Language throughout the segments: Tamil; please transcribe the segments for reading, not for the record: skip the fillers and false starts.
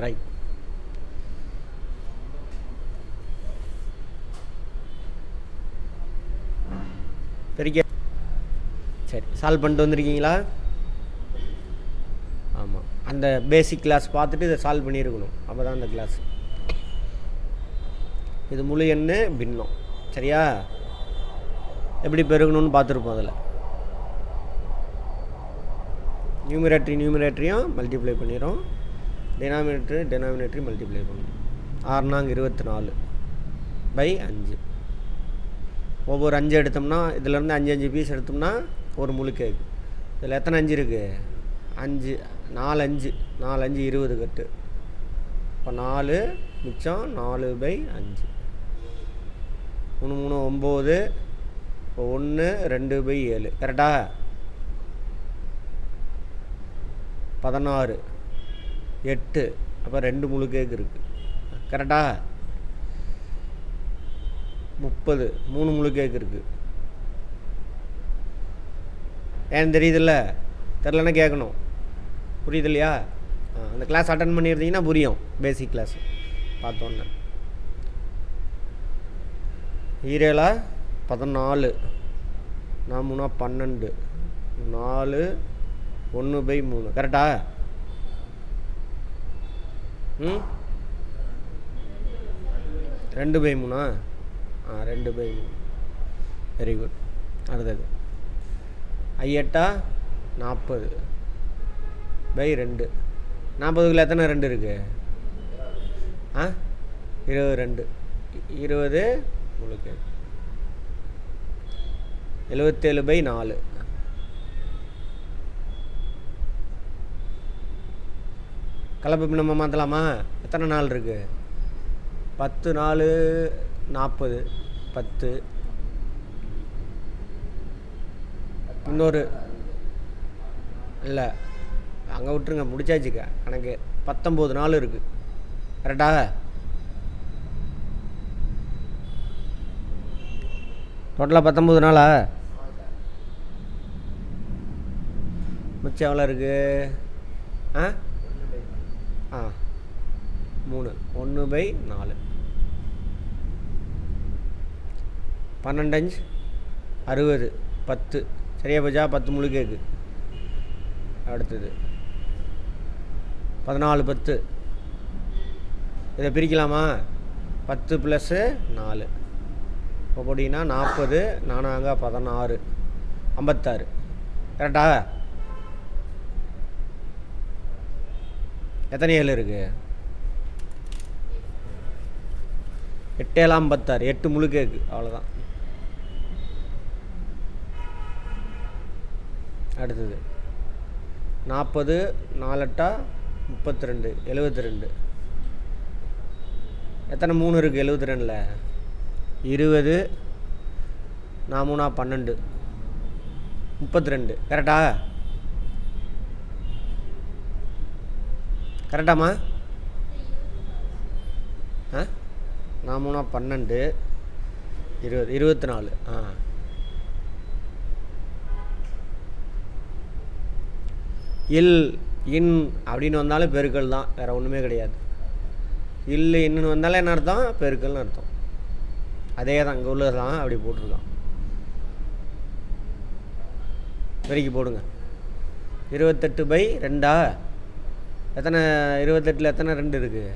ரைட். பெருக்க சரி, சால்வ் பண்ணிட்டு வந்திருக்கீங்களா? ஆமாம், அந்த பேசிக் கிளாஸ் பார்த்துட்டு இதை சால்வ் பண்ணியிருக்கணும். அப்போ தான் அந்த கிளாஸ். இது முழு எண்ணு பின்னம். சரியா? எப்படி பெருகணும்னு பார்த்துருப்போம். அதில் நியூமரேட்டரையும் மல்டிப்ளை பண்ணிடும், டெனாமினேட்டரையும் மல்டிப்ளை பண்ணணும். 6 24 பை 5. ஒவ்வொரு 5 எடுத்தோம்னா, இதிலேருந்து 5 பீஸ் எடுத்தோம்னா ஒரு முழு கேக்கு. இதில் எத்தனை 5 இருக்குது? 5 4 5 4 5 20 கட்டு. இப்போ 4 மிச்சம் 4 பை 5. 3 3 9. இப்போ 1 2 பை 7. கரெக்டா? 16 8. அப்போ 2 முழு கேக்கு இருக்குது. கரெக்டா? 30 3 முழு கேக்கு இருக்குது. ஏன்னு தெரியுதில்ல? தெரிலன்னா கேட்கணும். புரியுது இல்லையா? அந்த கிளாஸ் அட்டன் பண்ணியிருந்தீங்கன்னா புரியும். பேசிக் கிளாஸ் பார்த்தோன்னே. 7 14 4 12 4 1 பை 3. கரெக்டா? 2 பை 3. 2 பை 3. Very good. அடுத்தது 8 40 பை 2. 40க்குள்ள எத்தனை 2 இருக்குது? 22. 20 உங்களுக்கு 77 பை 4. கலப்பு பின்னமாக மாற்றலாமா? எத்தனை நாள் இருக்குது? 10 4 40 10. இன்னொரு இல்லை, அங்கே விட்டுருங்க, முடிச்சாச்சுக்க கணக்கு. 19 நாள் இருக்குது. கரெக்டாக? டோட்டலாக 19 நாளா? மிச்சம் எவ்வளோ இருக்குது? 3 1 பை 4. 12 5 60 10. சரியா போச்சா? 10 முழு கேக்கு. அடுத்தது 14 10. இதை பிரிக்கலாமா? 10 + 4. இப்போ போட்டிங்கன்னா 40 4 16 56. கரெக்டா? எத்தனை 7 இருக்குது? 8 7 56. 8 முழு கேக்கு. அவ்வளோதான். அடுத்தது 40 4 8 32 72. எத்தனை 3 இருக்குது 72ல்? 20 4 3 12 32. கரெக்டா? கரெக்டாம்மா? 4 3 12 20 24. இல் இன் அப்படின்னு வந்தாலும் பெருக்கல் தான், வேறு ஒன்றுமே கிடையாது. இல்லை இன்னுன்னு வந்தாலும் என்ன அர்த்தம்? பெருக்கல்னு அர்த்தம். அதே தான் இங்கே உள்ளது தான், அப்படி போட்டிருக்கான். பெருக்கி போடுங்க. 28 பை 2. எத்தனை 28ல் எத்தனை 2 இருக்குது?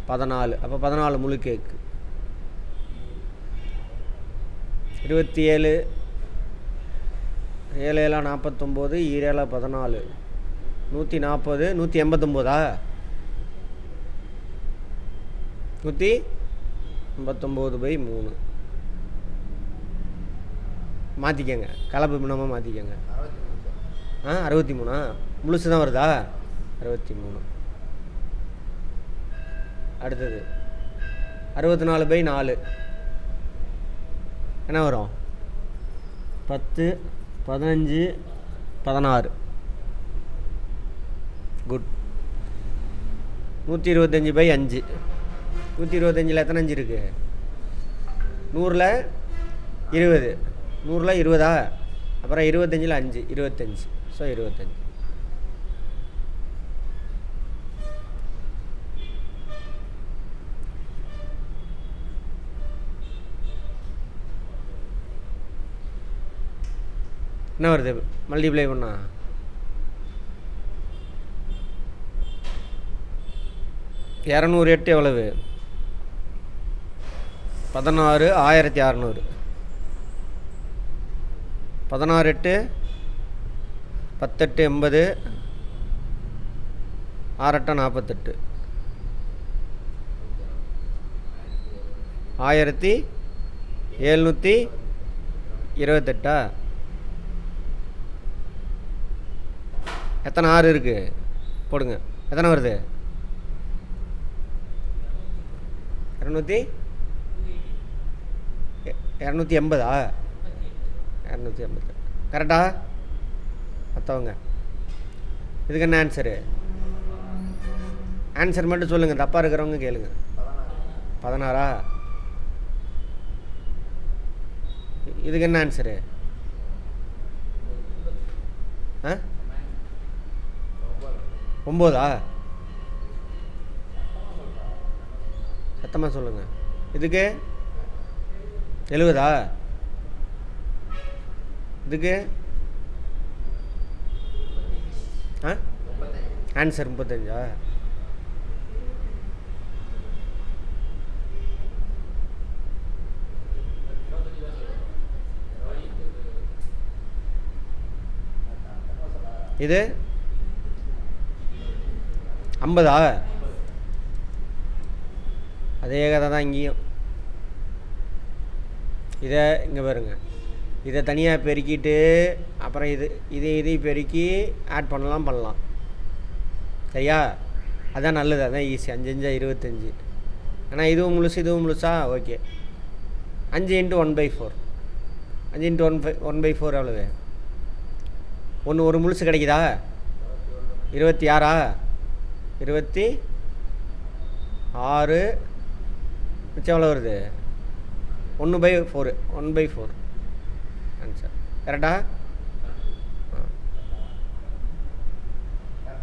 14. அப்போ 14 முழு கேக்கு. 27 7 7 49 7 14 140 189. 189 பை 3. மாற்றிக்கங்க, கலப்பு பின்னமாக மாற்றிக்கங்க. 63. முழுசு தான் வருதா? 63. அடுத்தது 64 பை 4. என்ன வரும்? 10 15 16. குட். 125 பை 5. 125ல் எத்தனை 5 இருக்குது? 100ல் 20. 100ல் 20. அப்புறம் 25ல் 5 25. ஸோ 25. என்ன வருது மல்டிப்ளை பண்ணா? 208 எவ்வளவு? 16 1600. 16 8 10 8 80 6 8 48 1728. எத்தனை 6 இருக்குது போடுங்க. எத்தனை வருது? 280. 280 கரெக்டா? மற்றவங்க இதுக்கு என்ன ஆன்சரு? ஆன்சர் மட்டும் சொல்லுங்கள், தப்பாக இருக்கிறவங்க கேளுங்க. 16. இதுக்கு என்ன ஆன்சரு? ஆ 9. சத்தமாக சொல்லுங்கள். இதுக்கு 70. இதுக்கு ஆன்சர் 35. இது 50. அதே கதை தான் இங்கேயும். இதை இங்கே பாருங்க, இதை தனியாக பெருக்கிட்டு அப்புறம் இதை பெருக்கி ஆட் பண்ணலாம். சரியா? அதான் நல்லது, அதான் ஈஸி. 5 5 25. ஆனால் இதுவும் முழுசா? ஓகே. 5 × 1/4. 5 × 1/4 எவ்வளவு? ஒரு முழுசு கிடைக்குதா? 26. 26 மிச்சம் எவ்வளோ வருது? 1/4. 1/4 ஆன்சர். கரெக்டா?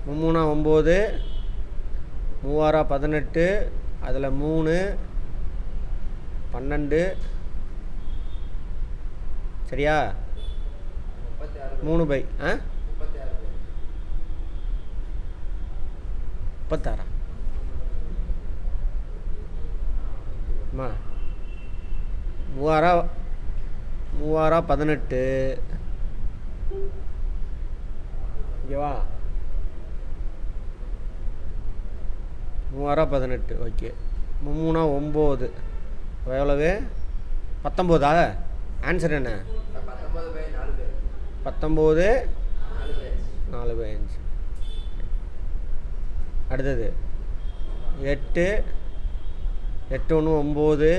3 9 3 18. அதில் 3 12. சரியா? 3 பை 36. அம்மா 3 18. ஓகேவா? 3 18. ஓகே. 3 9 எவ்வளவு? 19. ஆன்சர் என்ன? 19 4/5. அடுத்தது 8 8 1 9.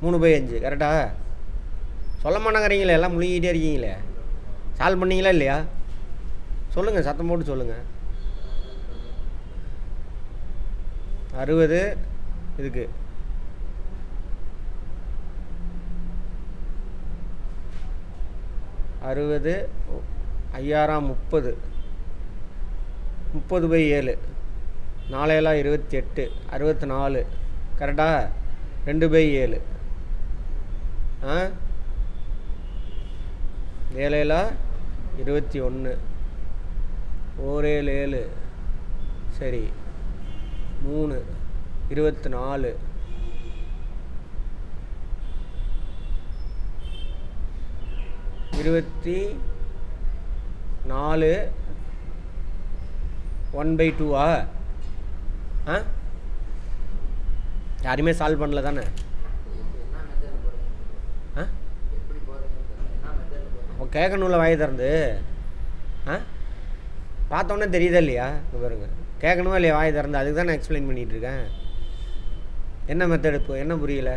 3/5. கரெக்டா? சொல்ல மாட்டேங்கிறீங்களே, எல்லாம் முழுங்கிட்டே இருக்கீங்களே. சால்வ் பண்ணீங்களா இல்லையா? சொல்லுங்கள், சத்தம் போட்டு சொல்லுங்கள். 60. இதுக்கு 60 5 30. 30/7. 4 28. 64. கரெக்டா? 2/7. 7 21. 1 7. சரி. 3 24. 24 1/2. யாருமே சால்வ் பண்ணல தானே? அப்போ கேட்கணும்ல வாயை திறந்து. பார்த்தோன்னே தெரியுதா இல்லையா? இங்கே பாருங்க, கேட்கணுமா இல்லையா வாயை திறந்து? அதுக்கு தான் நான் எக்ஸ்பிளைன் பண்ணிகிட்ருக்கேன். என்ன மெத்தட் இப்போ என்ன புரியல?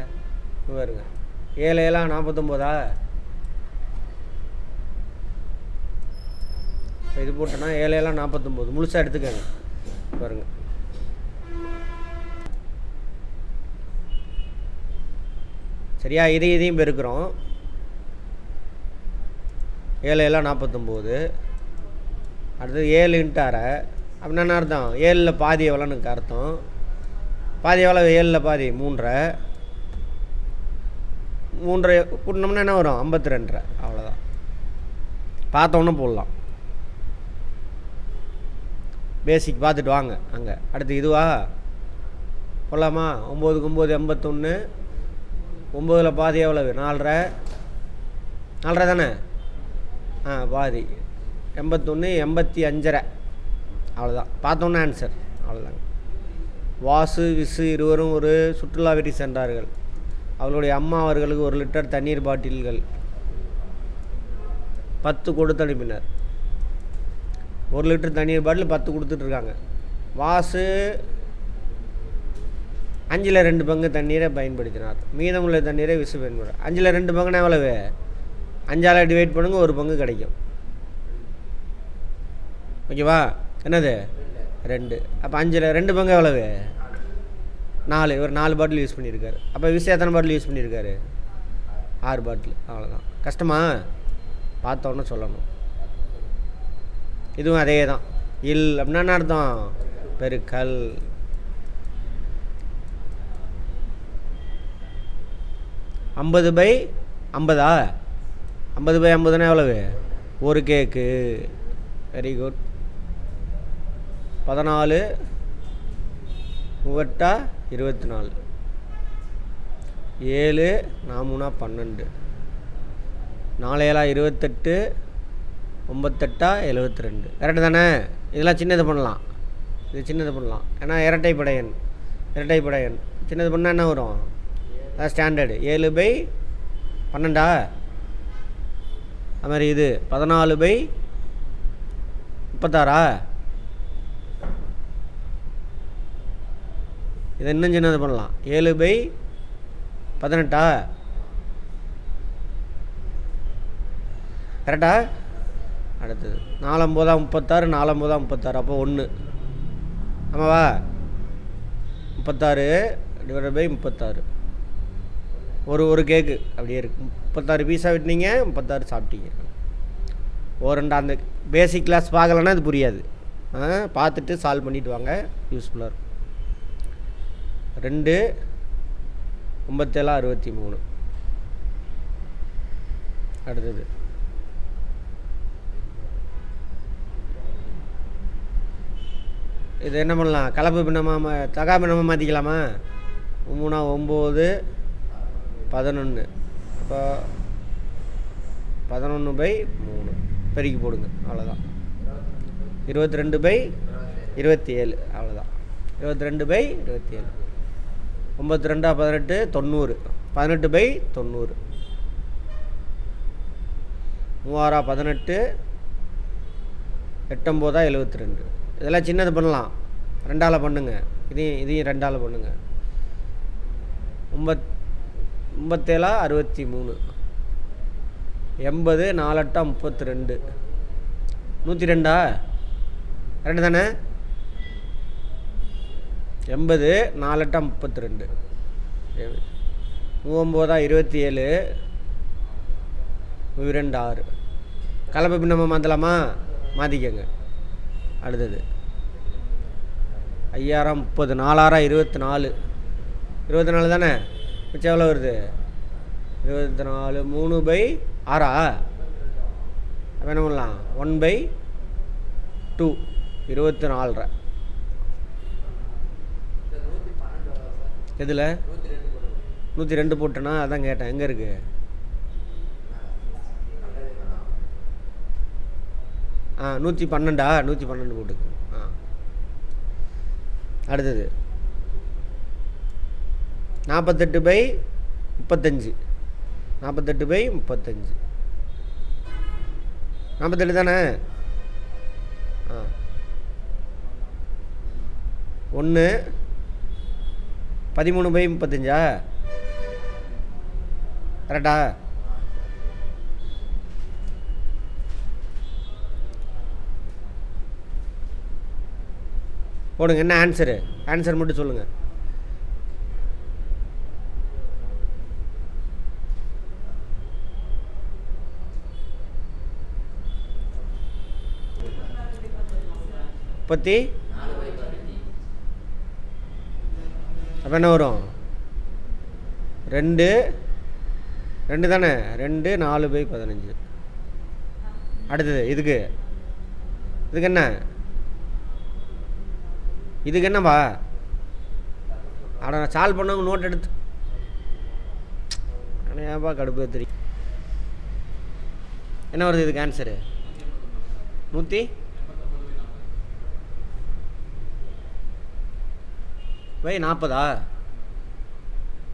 இங்கே பாருங்க, 7 7 49. இப்போ இது போட்டோன்னா 7 7 49 முழுசாக எடுத்துக்கங்க. பாருங்க, சரியா? இதையும் பெருக்கிறோம். 7 7 49. அடுத்தது 7 × 6 அப்படின்னா என்ன அர்த்தம்? 7ல் பாதி எவ்வளோன்னு அர்த்தம். பாதி எவ்வளோ? 7ல் பாதி 3.5. 3.5 கூட்டினோம்னா என்ன வரும்? 52.5. அவ்வளோதான். பார்த்தோன்னே போடலாம். பேசிக் பார்த்துட்டு வாங்க. அங்கே அடுத்து இதுவா போடலாமா? 9க்கு 9 81. 9ல் பாதி எவ்வளவு? 4.5. 4.5 தானே? பாதி 81 85.5. அவ்வளோதான். பார்த்தோன்னே ஆன்சர். அவ்வளோதாங்க. வாசு விசு இருவரும் ஒரு சுற்றுலா வீட்டு சென்றார்கள். அவளுடைய அம்மா அவர்களுக்கு 1 லிட்டர் தண்ணீர் பாட்டில்கள் 10 கொடுத்து அனுப்பினர். 1 லிட்டர் தண்ணீர் பாட்டில் 10 கொடுத்துட்ருக்காங்க. வாசு 5ல் 2 பங்கு தண்ணீரை பயன்படுத்தினார். மீதமுள்ள தண்ணீரை விசு பயன்படுத்த. 5ல் 2 பங்குனா எவ்வளவு? 5ஆல் டிவைட் பண்ணுங்க, 1 பங்கு கிடைக்கும். ஓகேவா? என்னது? 2. அப்போ 5ல் 2 பங்கு எவ்வளவு? 4. ஒரு 4 பாட்டில் யூஸ் பண்ணியிருக்காரு. அப்போ விசு எத்தனை பாட்டில் யூஸ் பண்ணியிருக்காரு? 6 பாட்டில். அவ்வளோதான். கஷ்டமா? பார்த்தோன்னே சொல்லணும். இதுவும் அதே தான். இல் அப்படின்னா என்ன அர்த்தம்? பெருக்கல். ஐம்பது பை 50. 50 பை 50னா எவ்வளவு? 1 கேக்கு. Very good. 14 3 24. 7 4 12. 4 7 28. 9 8 72. கரெக்டு தானே? இதெல்லாம் சின்னது பண்ணலாம். இது சின்னது பண்ணலாம். ஏன்னா இரட்டைப்படை எண். சின்னது பண்ணால் என்ன வரும்? அதான் ஸ்டாண்டர்டு. 7 பை 12. அது மாதிரி இது 14 பை 36. இதை இன்னும் சின்னது பண்ணலாம். 7 பை 18. கரெக்டா? அடுத்தது 4 9 36. 4 9 36. அப்போ 1. ஆமாவா? 36 டிவைட் பை 36. ஒரு கேக்கு அப்படியே இருக்குது. 36 பீஸாக விட்டுனீங்க, 36 சாப்பிட்டீங்க. ரெண்டு அந்த பேசிக் கிளாஸ் பார்க்கலன்னா இது புரியாது. பார்த்துட்டு சால்வ் பண்ணிவிட்டு வாங்க, யூஸ்ஃபுல்லாக இருக்கும். 2 9 7 63. அடுத்தது இது என்ன பண்ணலாம்? கலப்பு பின்னமாக தகா பின்னமாக மாற்றிக்கலாமா? 3 9 11. அப்போ 11 பை 3 பெருக்கி போடுங்க. அவ்வளோதான். 22 பை 27. அவ்வளோதான். 22 பை 27. 9 2 18 90. 18 பை 90. 3 18. 8 9 72. இதெல்லாம் சின்னது பண்ணலாம். 2ஆல் பண்ணுங்க. இதையும் 2ஆல் பண்ணுங்க. 9 7 63. 80 4 8 32. 102. கரெக்டு தானே? 80 4 8 32. 9 27. 2 6. கலப்பு பின்னமாக மாற்றலாமா? மாற்றிக்கங்க. அடுத்தது 5000 30. 4 24. 24 தானே? மிச்சம் எவ்வளோ வருது? 24. 3 பை 6. அப்போ என்ன பண்ணலாம்? 1 பை 2. 24. எதில்? 102 போட்டேன்னா அதான் கேட்டேன். எங்கே இருக்குது? 112. 112 போட்டுக்கு. அடுத்தது 48 பை 35. 48 பை 35. 48 தானே? 1 13 பை 35. கரெக்டா? போடுங்க. என்ன ஆன்சர் மட்டும் சொல்லுங்கள். 30 அப்போ என்ன வரும்? 2 2 தானே, 2 4/15. அடுத்தது இதுக்கு என்ன? இதுக்கு என்னப்பா? அட நான் சால்வ் பண்ணவங்க நோட் எடுத்து ஆனால் ஏன்ப்பா கடுப்பு தெரியும். என்ன வருது இதுக்கு ஆன்சரு? 140.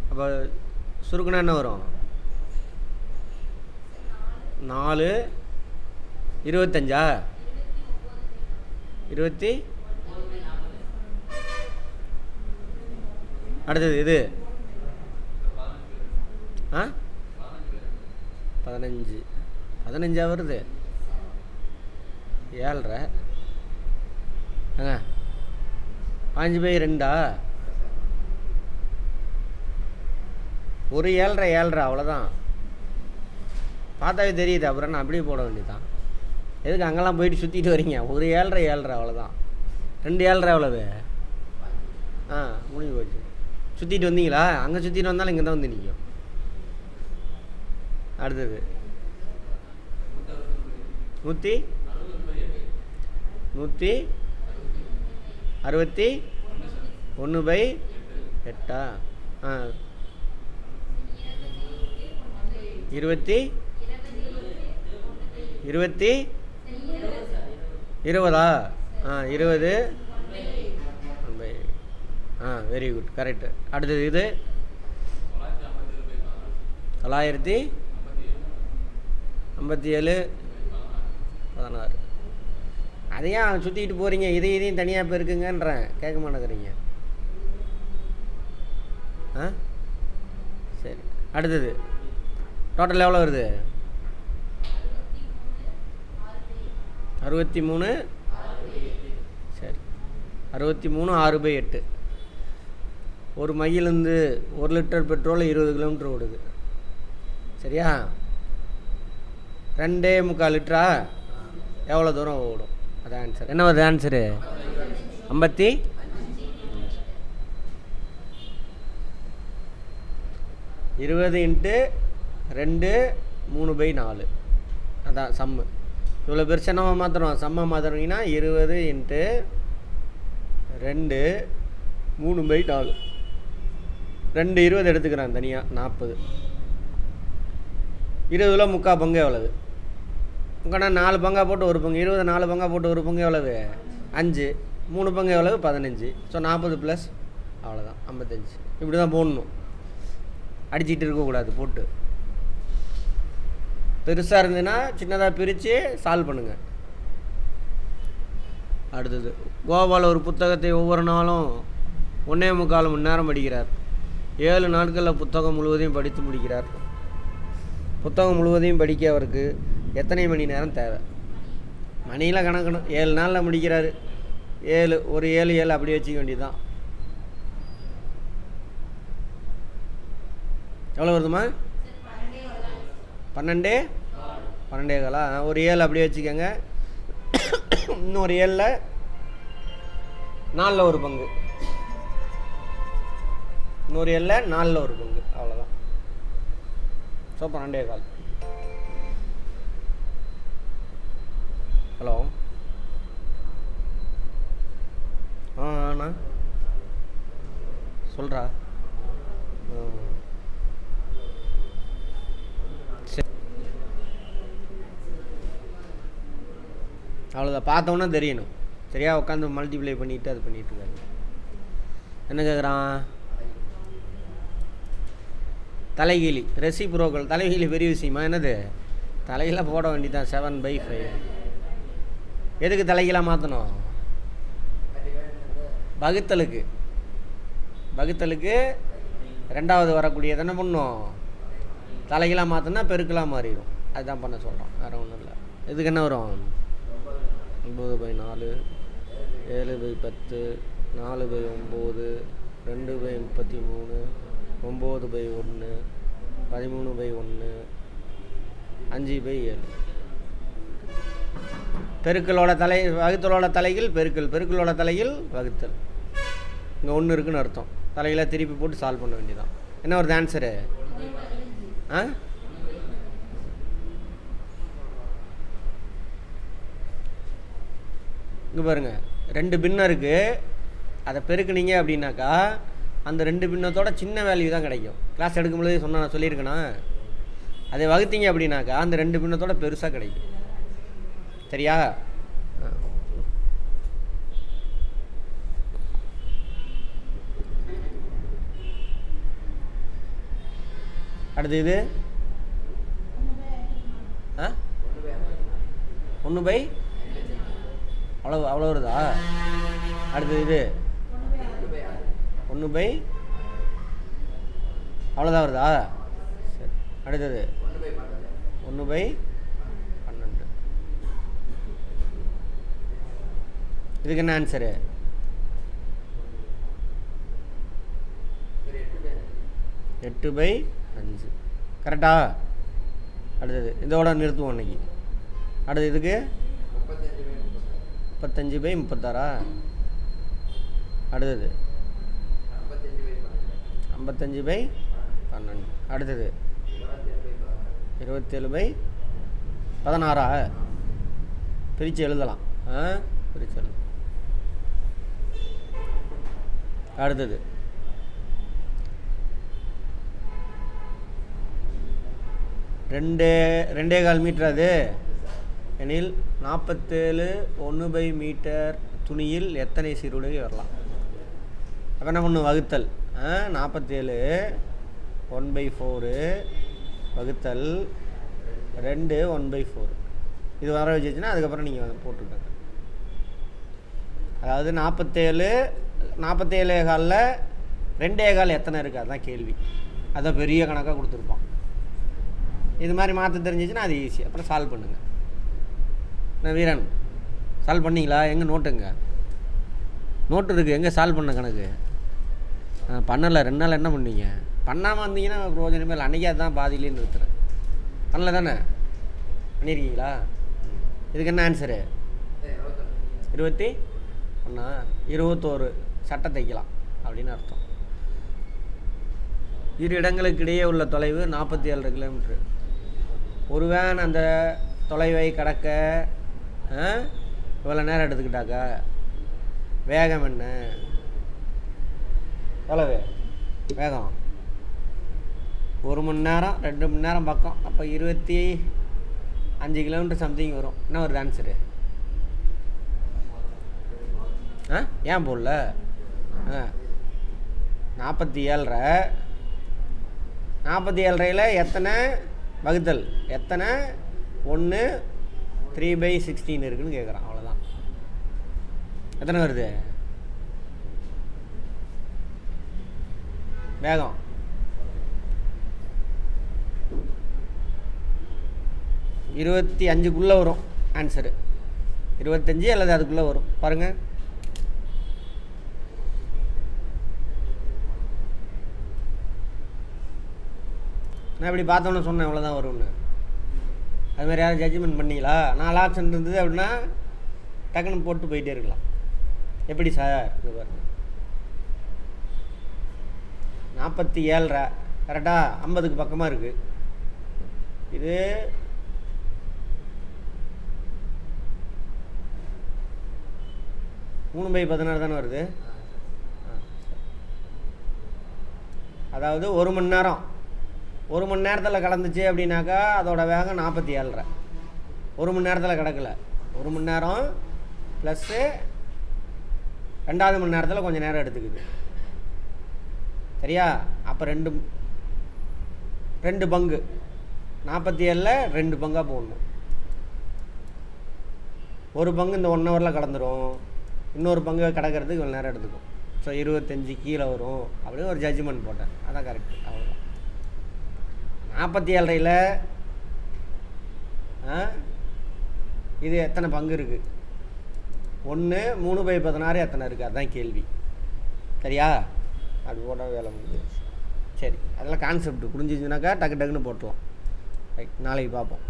அப்போ சுருக்குனா என்ன வரும்? 4 25 20. அடுத்தது இது 15 15 வருது. 7.5 5/2 ஒரு 7.5 அவ்வளோதான். பார்த்தாவே தெரியுது. அப்புறம் நான் அப்படியே போட வேண்டியதான். எதுக்கு அங்கெல்லாம் போயிட்டு சுற்றிட்டு வரீங்க? ஒரு 7.5 அவ்வளோதான். 2 7.5 எவ்வளவு? முடிஞ்சு போச்சு. சுற்றிட்டு வந்தீங்களா? அங்கே சுற்றிட்டு வந்தாலும் இங்கே தான் வந்து நிற்கும். அடுத்தது 161/8. 20 20 20 வெரி குட், கரெக்டு. அடுத்தது இது 957/16. அதையும் சுற்றிக்கிட்டு போகிறீங்க. இதையும் தனியாக இப்போ இருக்குங்கன்றேன், கேட்க மாட்டேங்கிறீங்க. சரி, அடுத்தது டோட்டல் எவ்வளோ வருது? 63. சரி, 63 6/8. ஒரு மையிலேருந்து 1 லிட்டர் பெட்ரோல் 20 கிலோமீட்டர் ஓடுது. சரியா? 2.25 லிட்டரா? எவ்வளோ தூரம் ஓடும்? அதான் ஆன்சர். என்ன வருது ஆன்சரு? 50. 20 × 2 3/4. அதான் சம்மு. இவ்வளோ பெருசாக நம்ம மாற்றுறோம். சம்மா மாற்றுறீங்கன்னா 20 × 2 3/4. 2 20 எடுத்துக்கிறான் தனியாக 40. 20 முக்கால் பங்கு எவ்வளவு? உங்கள்னா 4 பங்காக போட்டு 1 பங்கு. 20 4 பங்காக போட்டு 1 பங்கு எவ்வளவு? 5. 3 பங்கு எவ்வளவு? 15. ஸோ 40 + அவ்வளோதான் 55. இப்படி தான் போடணும், அடிச்சிட்டு இருக்கக்கூடாது. போட்டு பெருசாக இருந்ததுன்னா சின்னதாக பிரித்து சால்வ் பண்ணுங்கள். அடுத்தது கோபால் ஒரு புத்தகத்தை ஒவ்வொரு நாளும் 1.25 மணி நேரம் படிக்கிறார். 7 நாட்களில் புத்தகம் முழுவதையும் படித்து முடிக்கிறார். புத்தகம் முழுவதையும் படிக்க அவருக்கு எத்தனை மணி நேரம் தேவை? மணியில் கணக்கணும். 7 நாளில் முடிக்கிறாரு. 7 ஒரு 7 அப்படி வச்சுக்க வேண்டியதுதான். எவ்வளோ வருதுமா? 12 12 ஒரு 7 அப்படியே வச்சுக்கோங்க. இன்னொரு 7ல் 4ல் 1 பங்கு. இன்னொரு 7ல் 4ல் 1 பங்கு. அவ்வளோதான். ஸோ 12 ஹலோ அண்ணா சொல்கிறா. சரி, அவ்வளோதான். பார்த்தோன்னா தெரியணும். சரியா? உட்காந்து மல்டிப்ளை பண்ணிவிட்டு அது பண்ணிகிட்ருக்காரு. என்ன கேட்குறான்? தலைகீழி ரெசிப்ரோக்கல். தலைகீழி பெரிய விஷயமா? என்னது? தலைகீழாக போட வேண்டியதான். 7/5. எதுக்கு தலைகீழாக மாற்றணும்? வகுத்தலுக்கு. ரெண்டாவது வரக்கூடியது என்ன பண்ணும்? தலைகீழாக மாற்றினா பெருக்கலாக மாறிடும். அதுதான் பண்ண சொல்கிறோம், வேறு ஒன்றும் இல்லை. இதுக்கு என்ன வரும்? 9/4 7/10 4/9 2/33 9/1 13/1 5/7. பெருக்கலோட வகுத்தலோட தலையில் பெருக்கல், பெருக்கலோட தலையில் வகுத்தல். இங்கே ஒன்று இருக்குன்னு அர்த்தம். தலையில் திருப்பி போட்டு சால்வ் பண்ண வேண்டியதான். என்ன வருது ஆன்சரு? இங்கே பாருங்கள், 2 பின்னம் இருக்குது. அதை பெருக்குனீங்க அப்படின்னாக்கா அந்த 2 பின்னத்தோட சின்ன வேல்யூ தான் கிடைக்கும். கிளாஸ் எடுக்கும்போது நான் சொல்லியிருக்கேனா? அதை வகுத்தீங்க அப்படின்னாக்கா அந்த 2 பின்னத்தோட பெருசாக கிடைக்கும். சரியா? அடுத்து இது 1/, அவ்வளோ வருதா? அடுத்தது இது 1/, அவ்வளோதான் வருதா? சரி. அடுத்தது 1/12. இதுக்கு என்ன ஆன்சரு? 8/5. கரெக்டா? அடுத்தது இதோட நிறுத்துவோம் அன்னைக்கு. அடுத்து இதுக்கு 35/36. அடுத்தது 55/12. அடுத்தது 27/16. பிரித்து எழுதலாம். பிரித்து எழுதலாம். அடுத்தது 2.25 மீட்டர். அது எனில் 47 1/, மீட்டர் துணியில் எத்தனை சீருடை வரலாம்? அப்போ என்ன பண்ணும்? வகுத்தல். 47 1/4 வகுத்தல் 2 1/4. இது வர வச்சுச்சுன்னா அதுக்கப்புறம் நீங்கள் போட்டுருக்காங்க. அதாவது 47 47.25 2.25 எத்தனை இருக்குது? அதுதான் கேள்வி. அதான் பெரிய கணக்காக கொடுத்துருப்பான். இது மாதிரி மாற்ற தெரிஞ்சிச்சுன்னா அது ஈஸி. அப்புறம் சால்வ் பண்ணுங்கள். நான் வீரன் சால்வ் பண்ணிங்களா? எங்கே நோட்டுங்க? நோட்டு இருக்குது. எங்கே சால்வ் பண்ண கணக்கு? பண்ணலை. 2 நாள் என்ன பண்ணீங்க? பண்ணாமல் வந்தீங்கன்னா பிரோஜனமே இல்லை. அன்றைக்கே அதுதான் பாதியிலே நிறுத்துறேன். பண்ணல தானே? பண்ணியிருக்கீங்களா? இதுக்கு என்ன ஆன்சரு? 21 21 சட்டை தைக்கலாம் அப்படின்னு அர்த்தம். இரு இடங்களுக்கு இடையே உள்ள தொலைவு 47 கிலோமீட்ரு. ஒரு வேன் அந்த தொலைவை கடக்க இவ்வளோ நேரம் எடுத்துக்கிட்டாக்கா வேகம் என்ன? எவ்வளவு வேகம்? 1 மணி நேரம் 2 மணி நேரம் பக்கம். அப்போ 25 கிலோமீட்டர் சம்திங் வரும். என்ன வருது ஆன்சரு? ஏன் போடல? 47.5 எத்தனை வகுத்தல்? எத்தனை 1 3/16 இருக்குன்னு கேட்குறான். அவ்வளோதான். எத்தனை வருது வேகம்? 25க்குள்ளே வரும் ஆன்சரு. 25 அல்லது அதுக்குள்ளே வரும். பாருங்கள். நான் இப்படி பார்த்தோன்னு சொன்னேன் இவ்வளோதான் வரும்னு. அதுமாதிரி யாரும் ஜட்ஜ்மெண்ட் பண்ணிங்களா? 4 ஆப்ஷன் இருந்தது அப்படின்னா டக்குன்னு போட்டு போயிட்டே இருக்கலாம். எப்படி சார்? இங்கே பாருங்க, 47.5 கரெக்டாக 50க்கு பக்கமாக இருக்குது. இது 3/16 தானே வருது. அதாவது 1 மணி நேரம் 1 மணி நேரத்தில் கடந்துச்சு அப்படின்னாக்கா அதோட வேகம் 47.5. 1 மணி நேரத்தில் கிடக்கல. 1 மணி நேரம் ப்ளஸ்ஸு 2வது மணி நேரத்தில் கொஞ்சம் நேரம் எடுத்துக்குது. சரியா? அப்போ 2 பங்கு 47ல் 2 பங்காக போடணும். ஒரு பங்கு இந்த 1 ஹவரில் கடந்துடும். இன்னொரு பங்கு கிடக்கிறதுக்கு இவ்வளோ நேரம் எடுத்துக்கும். ஸோ 25 கீழே வரும் அப்படின்னு ஒரு ஜட்ஜ்மெண்ட் போட்டேன். அதான் கரெக்டு. அவ்வளோதான். 47.5 இது எத்தனை பங்கு இருக்குது? 1 3/16 எத்தனை இருக்குது? அதுதான் கேள்வி. சரியா? அது போட்டால் வேலை முடிஞ்சு. சரி, அதெல்லாம் கான்செப்ட் புரிஞ்சிச்சுனாக்கா டக்கு டக்குன்னு போட்டுருவோம். ரைட், நாளைக்கு பார்ப்போம்.